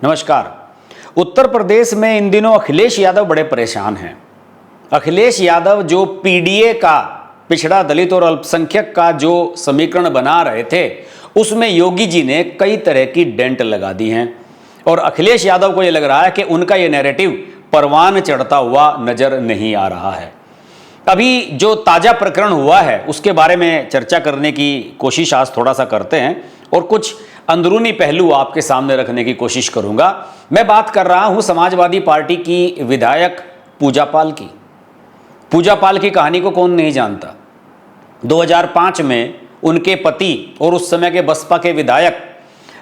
नमस्कार। उत्तर प्रदेश में इन दिनों अखिलेश यादव बड़े परेशान हैं। अखिलेश यादव जो पीडीए का, पिछड़ा दलित और अल्पसंख्यक का जो समीकरण बना रहे थे, उसमें योगी जी ने कई तरह की डेंट लगा दी हैं और अखिलेश यादव को ये लग रहा है कि उनका ये नैरेटिव परवान चढ़ता हुआ नजर नहीं आ रहा है। अभी जो ताज़ा प्रकरण हुआ है उसके बारे में चर्चा करने की कोशिश आज थोड़ा सा करते हैं और कुछ अंदरूनी पहलू आपके सामने रखने की कोशिश करूंगा। मैं बात कर रहा हूं समाजवादी पार्टी की विधायक पूजा पाल की। पूजा पाल की कहानी को कौन नहीं जानता। 2005 में उनके पति और उस समय के बसपा के विधायक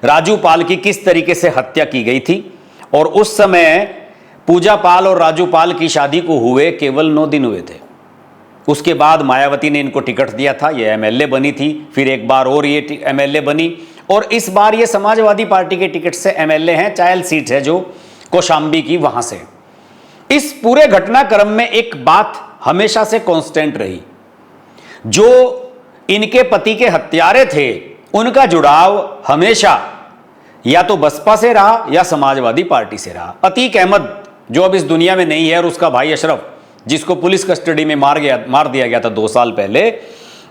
राजू पाल की किस तरीके से हत्या की गई थी और उस समय पूजा पाल और राजू पाल की शादी को हुए केवल 9 दिन हुए थे। उसके बाद मायावती ने इनको टिकट दिया था, ये एमएलए बनी थी, फिर एक बार और ये एमएलए बनी और इस बार ये समाजवादी पार्टी के टिकट से एमएलए हैं। चायल सीट है जो कौशाम्बी की, वहां से। इस पूरे घटनाक्रम में एक बात हमेशा से कांस्टेंट रही, जो इनके पति के हत्यारे थे उनका जुड़ाव हमेशा या तो बसपा से रहा या समाजवादी पार्टी से रहा। अतीक अहमद जो अब इस दुनिया में नहीं है और उसका भाई अशरफ जिसको पुलिस कस्टडी में मार दिया गया था 2 साल पहले,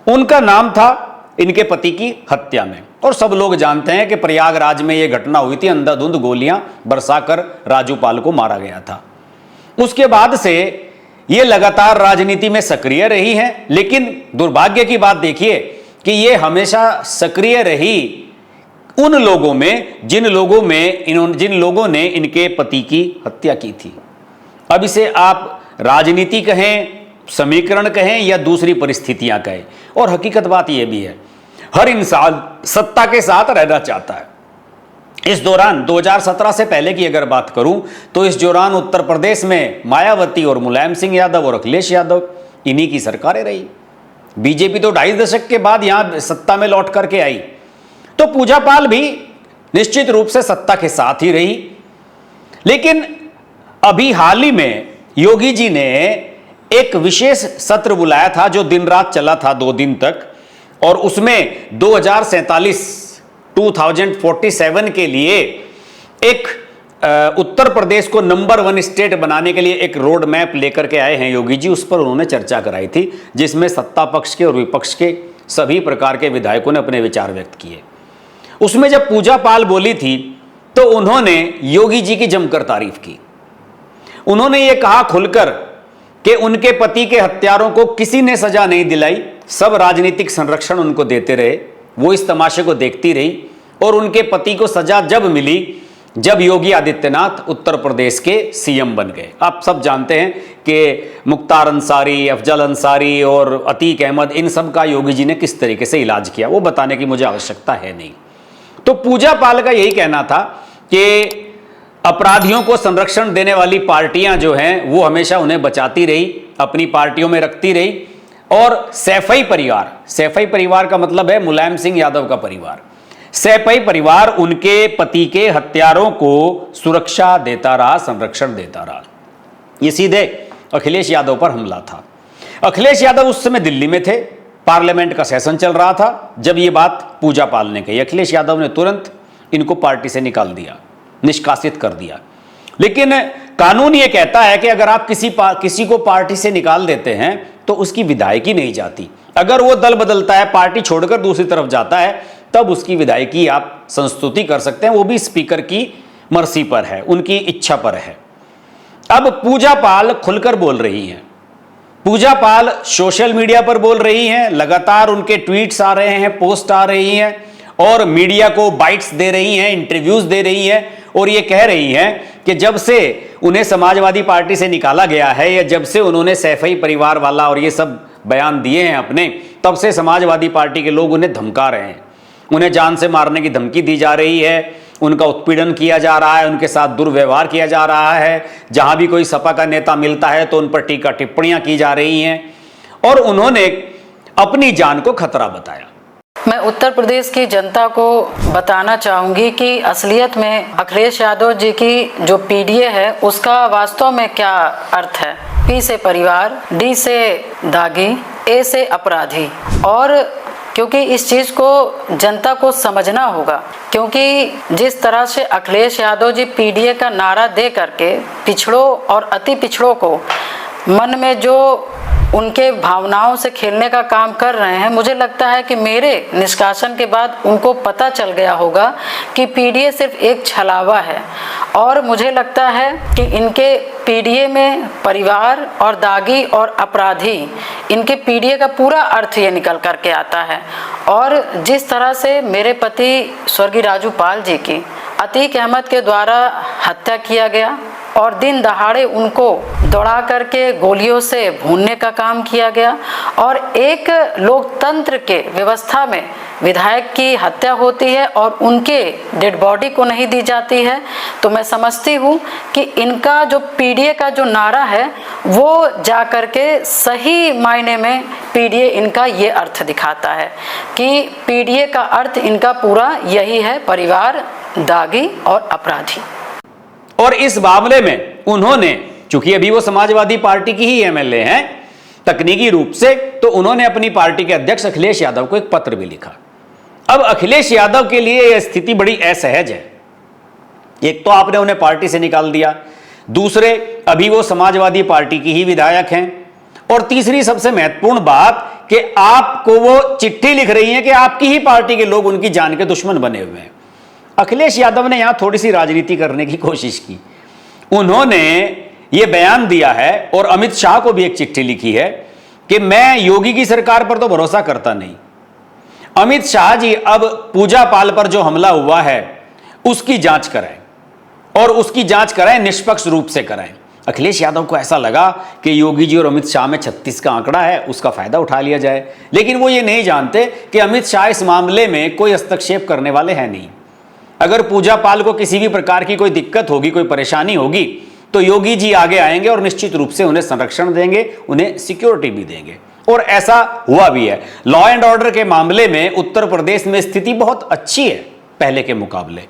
उनका नाम था इनके पति की हत्या में। और सब लोग जानते हैं कि प्रयागराज में यह घटना हुई थी, अंधाधुंध गोलियां बरसाकर राजू पाल को मारा गया था। उसके बाद से ये लगातार राजनीति में सक्रिय रही हैं, लेकिन दुर्भाग्य की बात देखिए कि ये हमेशा सक्रिय रही उन लोगों में जिन लोगों ने इनके पति की हत्या की थी। अब इसे आप राजनीति कहें, समीकरण कहें या दूसरी परिस्थितियां कहें, और हकीकत बात यह भी है हर इंसान सत्ता के साथ रहना चाहता है। इस दौरान 2017 से पहले की अगर बात करूं तो इस दौरान उत्तर प्रदेश में मायावती और मुलायम सिंह यादव और अखिलेश यादव इन्हीं की सरकारें रही। बीजेपी तो 2.5 दशक के बाद यहां सत्ता में लौट करके आई, तो पूजा पाल भी निश्चित रूप से सत्ता के साथ ही रही। लेकिन अभी हाल ही में योगी जी ने एक विशेष सत्र बुलाया था जो दिन रात चला था 2 दिन तक, और उसमें 2047 के लिए एक उत्तर प्रदेश को नंबर 1 स्टेट बनाने के लिए एक रोड मैप लेकर के आए हैं योगी जी। उस पर उन्होंने चर्चा कराई थी जिसमें सत्ता पक्ष के और विपक्ष के सभी प्रकार के विधायकों ने अपने विचार व्यक्त किए। उसमें जब पूजा पाल बोली थी तो उन्होंने योगी जी की जमकर तारीफ की। उन्होंने ये कहा खुलकर कि उनके पति के हत्यारों को किसी ने सजा नहीं दिलाई, सब राजनीतिक संरक्षण उनको देते रहे, वो इस तमाशे को देखती रही और उनके पति को सजा जब मिली जब योगी आदित्यनाथ उत्तर प्रदेश के सीएम बन गए। आप सब जानते हैं कि मुख्तार अंसारी, अफजल अंसारी और अतीक अहमद, इन सब का योगी जी ने किस तरीके से इलाज किया वो बताने की मुझे आवश्यकता है नहीं। तो पूजा पाल का यही कहना था कि अपराधियों को संरक्षण देने वाली पार्टियां जो हैं वो हमेशा उन्हें बचाती रही, अपनी पार्टियों में रखती रही, और सैफई परिवार का मतलब है मुलायम सिंह यादव का परिवार, सैफई परिवार उनके पति के हत्यारों को सुरक्षा देता रहा, संरक्षण देता रहा। ये सीधे अखिलेश यादव पर हमला था। अखिलेश यादव उस समय दिल्ली में थे, पार्लियामेंट का सेशन चल रहा था जब ये बात पूजा पाल ने कही। अखिलेश यादव ने तुरंत इनको पार्टी से निकाल दिया, निष्कासित कर दिया। लेकिन कानून ये कहता है कि अगर आप किसी को पार्टी से निकाल देते हैं तो उसकी विधायकी नहीं जाती। अगर वो दल बदलता है, पार्टी छोड़कर दूसरी तरफ जाता है, तब उसकी विधायकी आप संस्तुति कर सकते हैं, वो भी स्पीकर की मर्जी पर है, उनकी इच्छा पर है। अब पूजा पाल खुलकर बोल रही हैं, पूजा पाल सोशल मीडिया पर बोल रही हैं, लगातार उनके ट्वीट्स आ रहे हैं, पोस्ट आ रही हैं और मीडिया को बाइट्स दे रही हैं, इंटरव्यूज दे रही हैं और ये कह रही हैं कि जब से उन्हें समाजवादी पार्टी से निकाला गया है या जब से उन्होंने सैफई परिवार वाला और ये सब बयान दिए हैं अपने, तब से समाजवादी पार्टी के लोग उन्हें धमका रहे हैं, उन्हें जान से मारने की धमकी दी जा रही है, उनका उत्पीड़न किया जा रहा है, उनके साथ दुर्व्यवहार किया जा रहा है। जहां भी कोई सपा का नेता मिलता है तो उन पर टीका टिप्पणियां की जा रही हैं और उन्होंने अपनी जान को खतरा बताया। मैं उत्तर प्रदेश की जनता को बताना चाहूँगी कि असलियत में अखिलेश यादव जी की जो पीडीए है उसका वास्तव में क्या अर्थ है। पी से परिवार, डी से दागी, ए से अपराधी और क्योंकि इस चीज़ को जनता को समझना होगा। क्योंकि जिस तरह से अखिलेश यादव जी पीडीए का नारा दे करके पिछड़ों और अति पिछड़ों को मन में जो उनके भावनाओं से खेलने का काम कर रहे हैं, मुझे लगता है कि मेरे निष्कासन के बाद उनको पता चल गया होगा कि पीडीए सिर्फ एक छलावा है। और मुझे लगता है कि इनके पीडीए में परिवार और दागी और अपराधी, इनके पीडीए का पूरा अर्थ ये निकल करके आता है। और जिस तरह से मेरे पति स्वर्गीय राजू पाल जी की अतीक अहमद के द्वारा हत्या किया गया और दिन दहाड़े उनको दौड़ा करके गोलियों से भूनने का काम किया गया, और एक लोकतंत्र के व्यवस्था में विधायक की हत्या होती है और उनके डेड बॉडी को नहीं दी जाती है, तो मैं समझती हूँ कि इनका जो पीडीए का जो नारा है वो जा करके सही मायने में पीडीए इनका ये अर्थ दिखाता है कि पीडीए का अर्थ इनका पूरा यही है, परिवार, दागी और अपराधी। और इस मामले में उन्होंने, चूंकि अभी वो समाजवादी पार्टी की ही एमएलए हैं तकनीकी रूप से, तो उन्होंने अपनी पार्टी के अध्यक्ष अखिलेश यादव को एक पत्र भी लिखा। अब अखिलेश यादव के लिए यह स्थिति बड़ी असहज है। एक तो आपने उन्हें पार्टी से निकाल दिया, दूसरे अभी वो समाजवादी पार्टी की ही विधायक हैं, और तीसरी सबसे महत्वपूर्ण बात कि आपको वो चिट्ठी लिख रही है कि आपकी ही पार्टी के लोग उनकी जान के दुश्मन बने हुए हैं। अखिलेश यादव ने यहां थोड़ी सी राजनीति करने की कोशिश की। उन्होंने ये बयान दिया है और अमित शाह को भी एक चिट्ठी लिखी है कि मैं योगी की सरकार पर तो भरोसा करता नहीं। अमित शाह जी अब पूजा पाल पर जो हमला हुआ है उसकी जांच कराएं, और उसकी जांच कराएं, निष्पक्ष रूप से कराएं। अखिलेश यादव को ऐसा लगा कि योगी जी और अमित शाह में 36 का आंकड़ा है, उसका फायदा उठा लिया जाए। लेकिन वो ये नहीं जानते कि अमित शाह इस मामले में कोई हस्तक्षेप करने वाले हैं नहीं। अगर पूजा पाल को किसी भी प्रकार की कोई दिक्कत होगी, कोई परेशानी होगी, तो योगी जी आगे आएंगे और निश्चित रूप से उन्हें संरक्षण देंगे, उन्हें सिक्योरिटी भी देंगे। और ऐसा हुआ भी है। लॉ एंड ऑर्डर के मामले में उत्तर प्रदेश में स्थिति बहुत अच्छी है पहले के मुकाबले।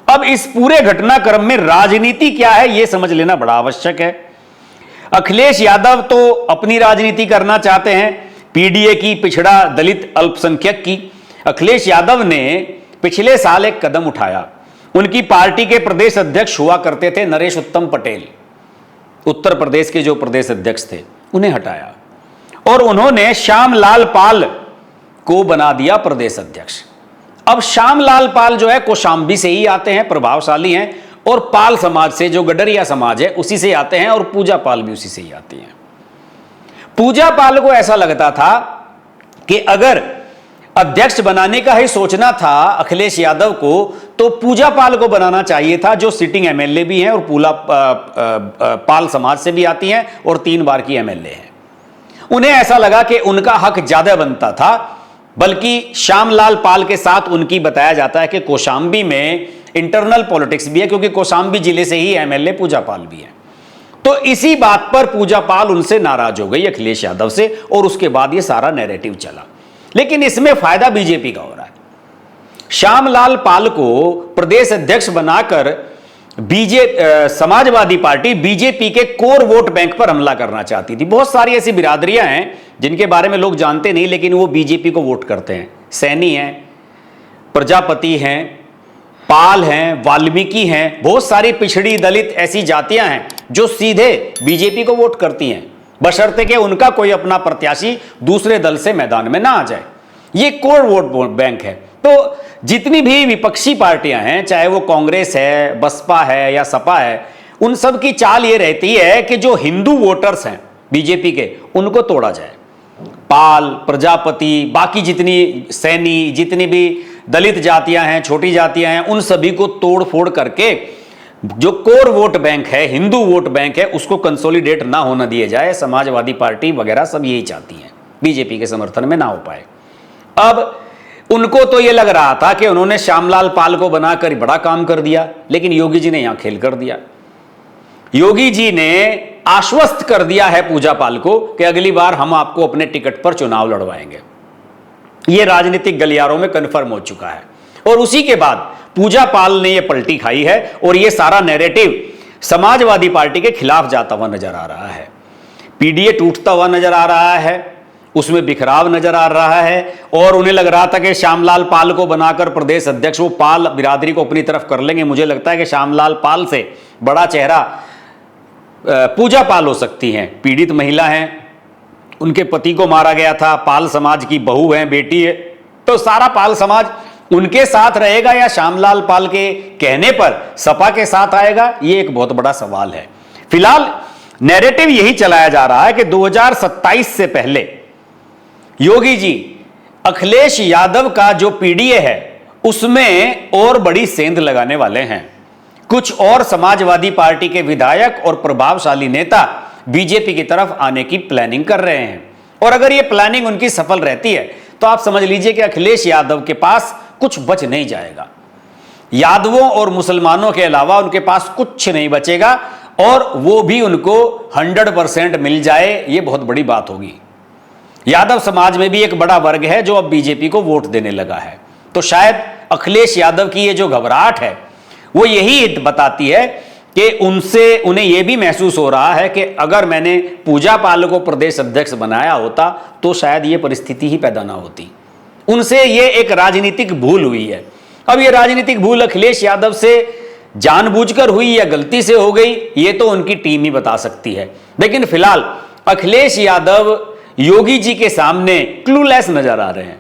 अब इस पूरे घटनाक्रम में राजनीति क्या है यह समझ लेना बड़ा आवश्यक है। अखिलेश यादव तो अपनी राजनीति करना चाहते हैं, पीडीए की, पिछड़ा दलित अल्पसंख्यक की। अखिलेश यादव ने पिछले साल एक कदम उठाया। उनकी पार्टी के प्रदेश अध्यक्ष हुआ करते थे नरेश उत्तम पटेल, उत्तर प्रदेश के जो प्रदेश अध्यक्ष थे, उन्हें हटाया और उन्होंने श्यामलाल पाल को बना दिया प्रदेश अध्यक्ष। अब श्यामलाल पाल जो है कौशांबी से ही आते हैं, प्रभावशाली हैं, और पाल समाज से, जो गडरिया समाज है, उसी से आते हैं, और पूजा पाल भी उसी से ही आती हैं। पूजा पाल को ऐसा लगता था कि अगर अध्यक्ष बनाने का ही सोचना था अखिलेश यादव को, तो पूजा पाल को बनाना चाहिए था, जो सिटिंग एमएलए भी हैं और पाल समाज से भी आती हैं और 3 बार की एमएलए हैं। उन्हें ऐसा लगा कि उनका हक ज्यादा बनता था, बल्कि श्यामलाल पाल के साथ उनकी बताया जाता है कि कौशांबी में इंटरनल पॉलिटिक्स भी है, क्योंकि कौशांबी जिले से ही एमएलए पूजा पाल भी है। तो इसी बात पर पूजा पाल उनसे नाराज हो गई, अखिलेश यादव से, और उसके बाद ये सारा नैरेटिव चला। लेकिन इसमें फायदा बीजेपी का हो रहा है। श्यामलाल पाल को प्रदेश अध्यक्ष बनाकर समाजवादी पार्टी बीजेपी के कोर वोट बैंक पर हमला करना चाहती थी। बहुत सारी ऐसी बिरादरियां हैं जिनके बारे में लोग जानते नहीं, लेकिन वो बीजेपी को वोट करते हैं। सैनी हैं, प्रजापति हैं, पाल हैं, वाल्मीकि हैं, बहुत सारी पिछड़ी दलित ऐसी जातियां हैं जो सीधे बीजेपी को वोट करती हैं, बशर्ते कि उनका कोई अपना प्रत्याशी दूसरे दल से मैदान में ना आ जाए। ये कोर वोट बैंक है। तो जितनी भी विपक्षी पार्टियां हैं, चाहे वो कांग्रेस है, बसपा है या सपा है, उन सब की चाल ये रहती है कि जो हिंदू वोटर्स हैं बीजेपी के, उनको तोड़ा जाए। पाल, प्रजापति, बाकी जितनी सैनी, जितनी भी दलित जातियां हैं, छोटी जातियां हैं, उन सभी को तोड़ फोड़ करके जो कोर वोट बैंक है, हिंदू वोट बैंक है, उसको कंसोलिडेट ना होने दिया जाए। समाजवादी पार्टी वगैरह सब यही चाहती हैं, बीजेपी के समर्थन में ना हो पाए। अब उनको तो ये लग रहा था कि उन्होंने श्यामलाल पाल को बनाकर बड़ा काम कर दिया, लेकिन योगी जी ने यहां खेल कर दिया। योगी जी ने आश्वस्त कर दिया है पूजा पाल को कि अगली बार हम आपको अपने टिकट पर चुनाव लड़वाएंगे। यह राजनीतिक गलियारों में कन्फर्म हो चुका है। और उसी के बाद पूजा पाल ने यह पलटी खाई है और यह सारा नैरेटिव समाजवादी पार्टी के खिलाफ जाता हुआ नजर आ रहा है। पीडीए टूटता हुआ नजर आ रहा है उसमें बिखराव नजर आ रहा है और उन्हें लग रहा था कि श्यामलाल पाल को बनाकर प्रदेश अध्यक्ष वो पाल बिरादरी को अपनी तरफ कर लेंगे। मुझे लगता है कि श्यामलाल पाल से बड़ा चेहरा पूजा पाल हो सकती हैं। पीड़ित महिला हैं, उनके पति को मारा गया था, पाल समाज की बहू है, बेटी है, तो सारा पाल समाज उनके साथ रहेगा या श्यामलाल पाल के कहने पर सपा के साथ आएगा, ये एक बहुत बड़ा सवाल है। फिलहाल नैरेटिव यही चलाया जा रहा है कि 2027 से पहले योगी जी अखिलेश यादव का जो पीडीए है उसमें और बड़ी सेंध लगाने वाले हैं। कुछ और समाजवादी पार्टी के विधायक और प्रभावशाली नेता बीजेपी की तरफ आने की प्लानिंग कर रहे हैं और अगर यह प्लानिंग उनकी सफल रहती है तो आप समझ लीजिए कि अखिलेश यादव के पास कुछ बच नहीं जाएगा। यादवों और मुसलमानों के अलावा उनके पास कुछ नहीं बचेगा और वो भी उनको 100% मिल जाए, ये बहुत बड़ी बात होगी। यादव समाज में भी एक बड़ा वर्ग है जो अब बीजेपी को वोट देने लगा है, तो शायद अखिलेश यादव की ये जो घबराहट है वो यही बताती है कि उन्हें यह भी महसूस हो रहा है कि अगर मैंने पूजा पाल को प्रदेश अध्यक्ष बनाया होता तो शायद ये परिस्थिति ही पैदा ना होती। उनसे ये एक राजनीतिक भूल हुई है। अब ये राजनीतिक भूल अखिलेश यादव से जानबूझकर हुई या गलती से हो गई, ये तो उनकी टीम ही बता सकती है। लेकिन फिलहाल अखिलेश यादव योगी जी के सामने क्लूलेस नजर आ रहे हैं।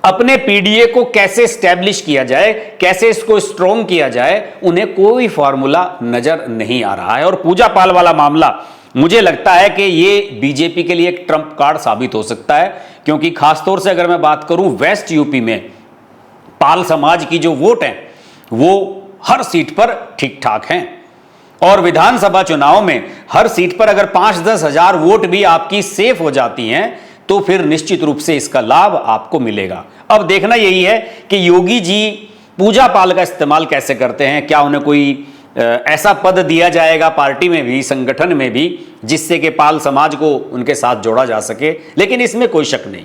अपने पीडीए को कैसे स्टैब्लिश किया जाए, कैसे इसको स्ट्रॉन्ग किया जाए, उन्हें कोई फॉर्मूला नजर नहीं आ रहा है। और पूजा पाल वाला मामला मुझे लगता है कि ये बीजेपी के लिए एक ट्रम्प कार्ड साबित हो सकता है, क्योंकि खासतौर से अगर मैं बात करूं वेस्ट यूपी में पाल समाज की जो वोट है वो हर सीट पर ठीक ठाक हैं और विधानसभा चुनाव में हर सीट पर अगर 5-10 हजार वोट भी आपकी सेफ हो जाती हैं तो फिर निश्चित रूप से इसका लाभ आपको मिलेगा। अब देखना यही है कि योगी जी पूजा पाल का इस्तेमाल कैसे करते हैं। क्या उन्हें कोई ऐसा पद दिया जाएगा पार्टी में भी, संगठन में भी, जिससे कि पाल समाज को उनके साथ जोड़ा जा सके। लेकिन इसमें कोई शक नहीं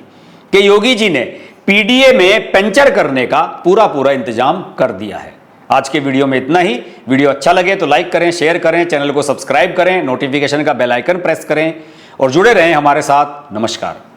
कि योगी जी ने पीडीए में पंचर करने का पूरा इंतजाम कर दिया है। आज के वीडियो में इतना ही। वीडियो अच्छा लगे तो लाइक करें, शेयर करें, चैनल को सब्सक्राइब करें, नोटिफिकेशन का बेल आइकन प्रेस करें और जुड़े रहें हमारे साथ। नमस्कार।